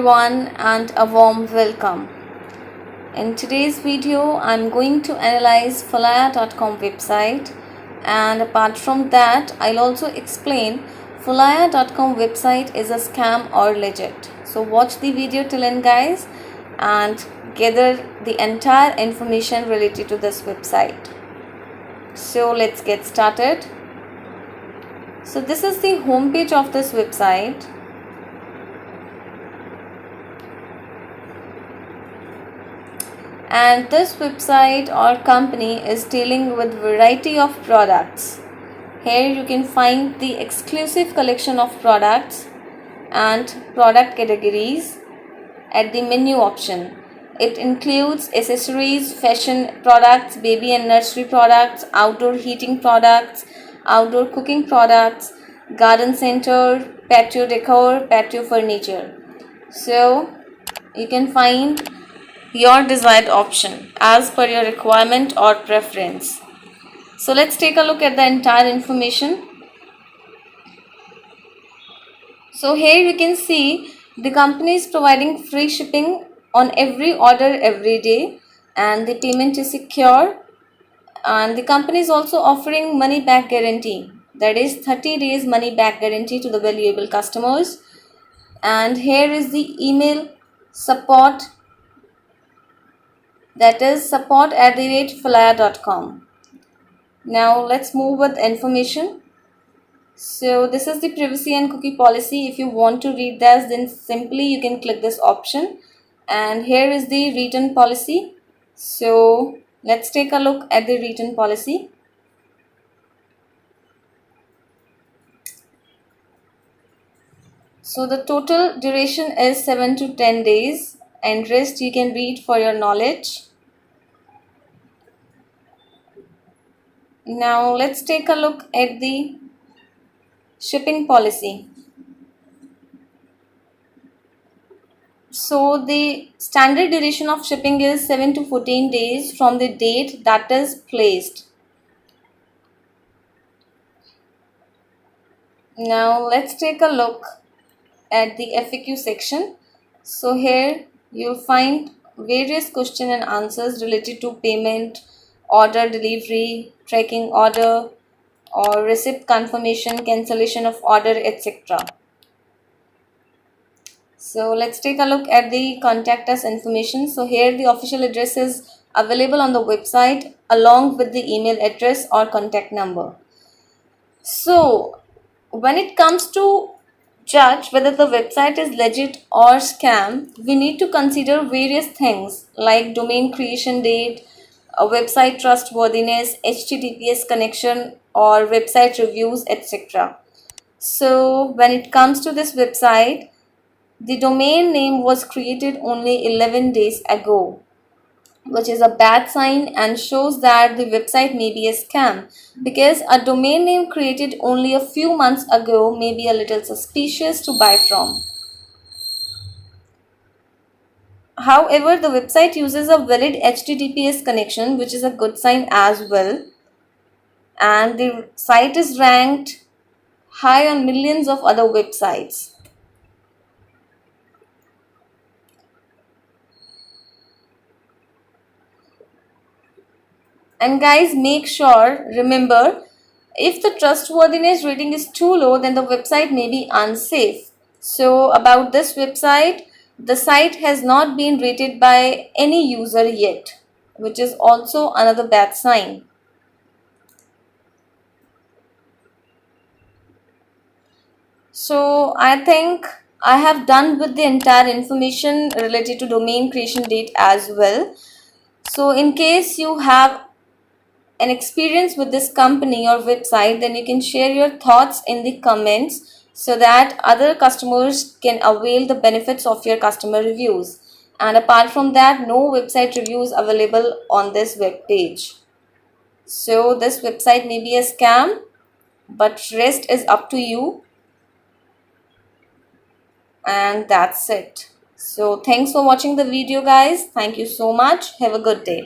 everyone and a warm welcome. In today's video, I'm going to analyze Fulaya.com website, and apart from that, I'll also explain Fulaya.com website is a scam or legit. So watch the video till end, guys, and gather the entire information related to this website. So let's get started. So this is the homepage of this website. And this website or company is dealing with variety of products. Here you can find the exclusive collection of products and product categories at the menu option. It includes accessories, fashion products, baby and nursery products, outdoor heating products, outdoor cooking products, garden center, patio decor, patio furniture. So you can find your desired option as per your requirement or preference. So let's take a look at the entire information. So here you can see the company is providing free shipping on every order every day, and the payment is secure, and the company is also offering money back guarantee, that is 30 days money back guarantee to the valuable customers. And here is the email support, that is support@fulaya.com. Now let's move with information. So this is the privacy and cookie policy. If you want to read this, then simply you can click this option, and here is the written policy. So let's take a look at the written policy. So the total duration is 7 to 10 days, and rest you can read for your knowledge. Now let's take a look at the shipping policy. So the standard duration of shipping is 7 to 14 days from the date that is placed. Now let's take a look at the FAQ section. So here you'll find various question and answers related to payment, order delivery, tracking order, or receipt confirmation, cancellation of order, etc. So let's take a look at the contact us information. So here the official address is available on the website along with the email address or contact number. So when it comes to judge whether the website is legit or scam, we need to consider various things like domain creation date, website trustworthiness, HTTPS connection, or website reviews, etc. So when it comes to this website, the domain name was created only 11 days ago, which is a bad sign and shows that the website may be a scam, because a domain name created only a few months ago may be a little suspicious to buy from. However, the website uses a valid HTTPS connection, which is a good sign as well, and the site is ranked high on millions of other websites. And guys, remember, if the trustworthiness rating is too low, then the website may be unsafe. So about this website, the site has not been rated by any user yet, which is also another bad sign. So I think I have done with the entire information related to domain creation date as well. So in case you have an experience with this company or website, then you can share your thoughts in the comments so that other customers can avail the benefits of your customer reviews. And apart from that, no website reviews available on this web page. So this website may be a scam, but rest is up to you. And that's it. So thanks for watching the video, guys. Thank you so much. Have a good day.